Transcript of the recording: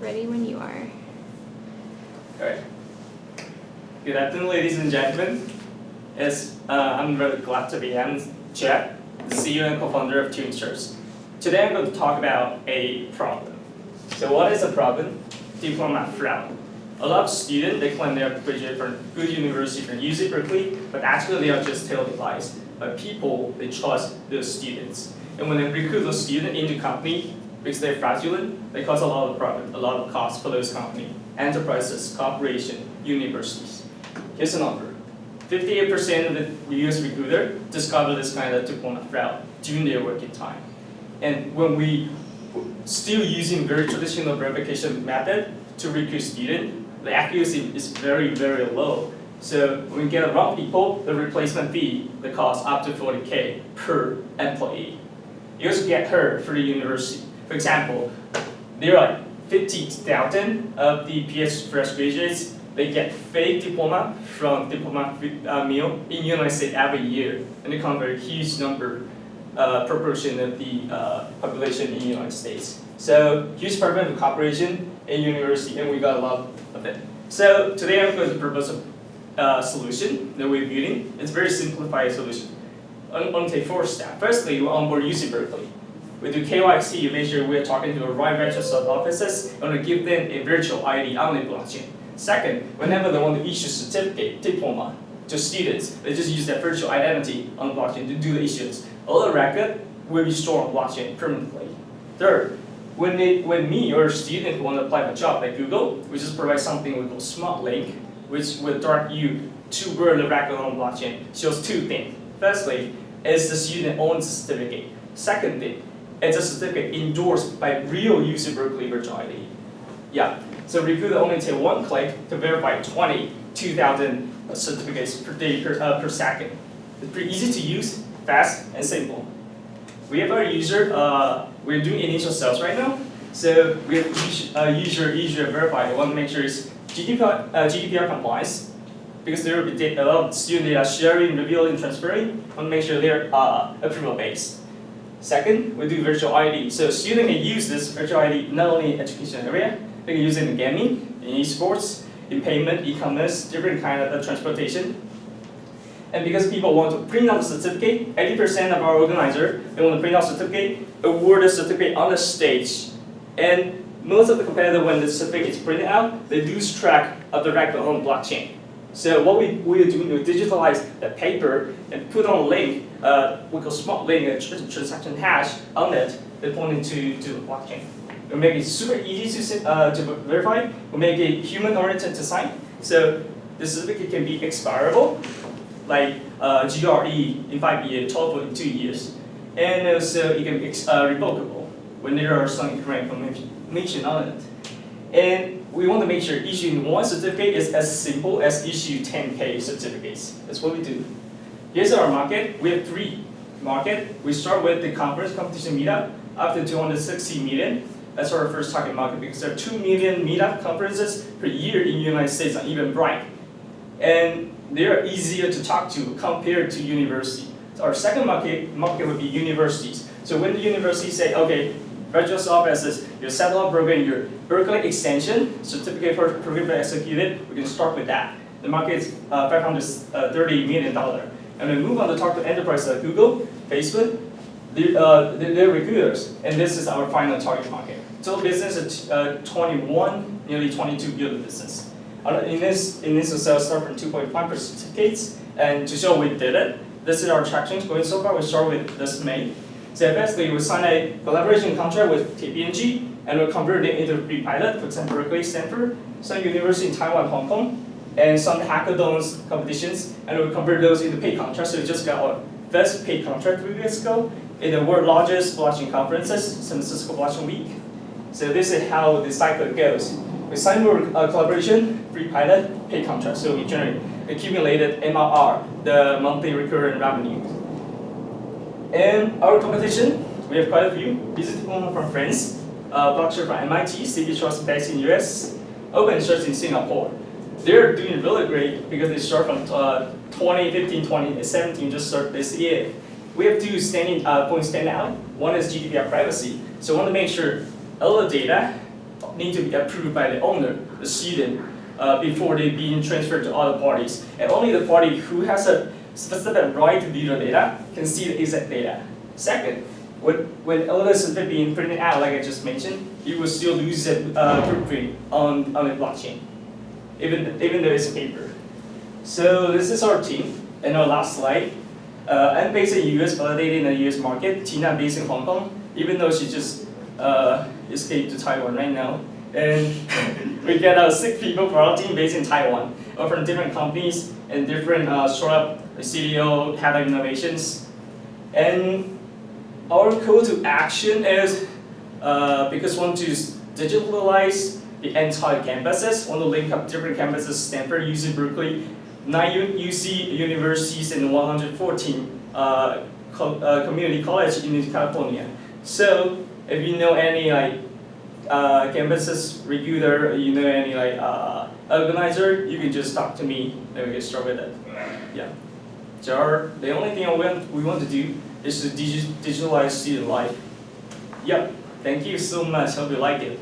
Ready when you are. All right. Good afternoon, ladies and gentlemen. I'm really glad to be Yao-Chieh, the CEO and co-founder of TuringCerts. Today I'm going to talk about a problem. So what is a problem? Diploma fraud. A lot of students, they claim they are graduated from good university from UCBerkeley, but actually they are just televised. But people, they trust those students. And when they recruit those students into company, because they're fraudulent, they cause a lot of problem, a lot of costs for those companies, enterprises, corporations, universities. Here's a number. 58% of the US recruiter discover this kind of diploma fraud during their working time. And when we still using very traditional verification method to recruit students, the accuracy is very, very low. So when we get wrong people, the replacement fee, the cost up to $40K per employee. You also get hurt for the university. For example, there are 50,000 of the PhD fresh graduates. They get fake diploma from diploma mill in the United States every year, and they convert a huge number, proportion of the population in the United States. So huge problem with cooperation in university, and we got a lot of it. So today I'm going to propose a solution that we're building. It's a very simplified solution. Only take 4 steps. Firstly, we onboard UCBerkeley. We do KYC, make sure we're talking to the right register of offices, and we give them a virtual ID on the blockchain. Second, whenever they want to issue certificate, diploma to students, they just use their virtual identity on the blockchain to do the issuance. All the record will be stored on blockchain permanently. Third, when me or a student want to apply for a job at Google, we just provide something we call smart link, which will direct you to where the record on blockchain shows 2 things. Firstly, is the student owns the certificate. Secondly, it's a certificate endorsed by real UCBerkeley virtual ID. Yeah, so recruiter only take 1 click to verify 22,000 certificates per day per second. It's pretty easy to use, fast, and simple. We have our user, we're doing initial sales right now. So we have user verify. We want to make sure it's GDPR compliance, because there will be a lot of student data sharing, revealing, transferring. We want to make sure they're approval based. Second, we do virtual ID. So students can use this virtual ID not only in education area, they can use it in gaming, in esports, in payment, e-commerce, different kind of transportation. And because people want to print out the certificate, 80% of our organizers, they want to print out certificate, award the certificate on the stage. And most of the competitors, when the certificate is printed out, they lose track of the record on blockchain. So what we are doing, we digitalize the paper and put on a link, we call smart link, a transaction hash on it, that point into the blockchain. We make it super easy to verify. We make it human-oriented design. So the certificate can be expirable, like GRE in 5 years, TOEFL in 2 years. And also it can be revocable when there are some incorrect information on it. And we want to make sure issuing 1 certificate is as simple as issue 10K certificates. That's what we do. Here's our market. We have 3 markets. We start with the conference competition meetup up to 260 million. That's our first target market, because there are 2 million meetup conferences per year in the United States on Eventbrite. And they are easier to talk to compared to university. So our second market would be universities. So when the universities say, okay, registered offices, your satellite program, your Berkeley extension, certificate for program executed, we can start with that. The market is $530 million. And we move on to talk to enterprises like Google, Facebook, they're recruiters, and this is our final target market. Total business is nearly 22 billion business. In this sales start from 2.5 certificates, and to show we did it, this is our traction going so far. We start with this May. So basically, we signed a collaboration contract with KPMG, and we converted it into pre-pilot, for example, Berkeley, Stanford, some university in Taiwan, Hong Kong, and some hackathons competitions, and we converted those into paid contracts. So we just got our first paid contract 3 weeks ago in the world's largest blockchain conferences, San Francisco Blockchain Week. So this is how the cycle goes. We sign more collaboration, pre-pilot, paid contract. So we generate accumulated MRR, the monthly recurring revenue. And our competition, we have quite a few. Business diploma from France, blockchain from MIT, CB Trust based in US, OpenSearch in Singapore. They're doing really great because they start from 2015, 2017, just start this year. We have 2 points stand out. One is GDPR privacy. So we want to make sure all the data all need to be approved by the owner, the student, before they being transferred to other parties. And only the party who has a specific right to view the data can see the exact data. Second, when all this is being printed out, like I just mentioned, you will still lose a footprint on the blockchain, even though it's paper. So this is our team. And our last slide. I'm based in the US, validated in the US market. Tina based in Hong Kong, even though she just escaped to Taiwan right now. And we get 6 people for our team based in Taiwan, from different companies and different startup, CDO, head of innovations. And our call to action is because we want to digitalize the entire campuses, want to link up different campuses, Stanford, UCBerkeley, 9 UC universities and 114 community college in California. So if you know any campuses regular, you know any organizer, you can just talk to me. Then we get started with it. Yeah. So the only thing we want to do is to digitalize student life. Yep. Thank you so much. Hope you like it.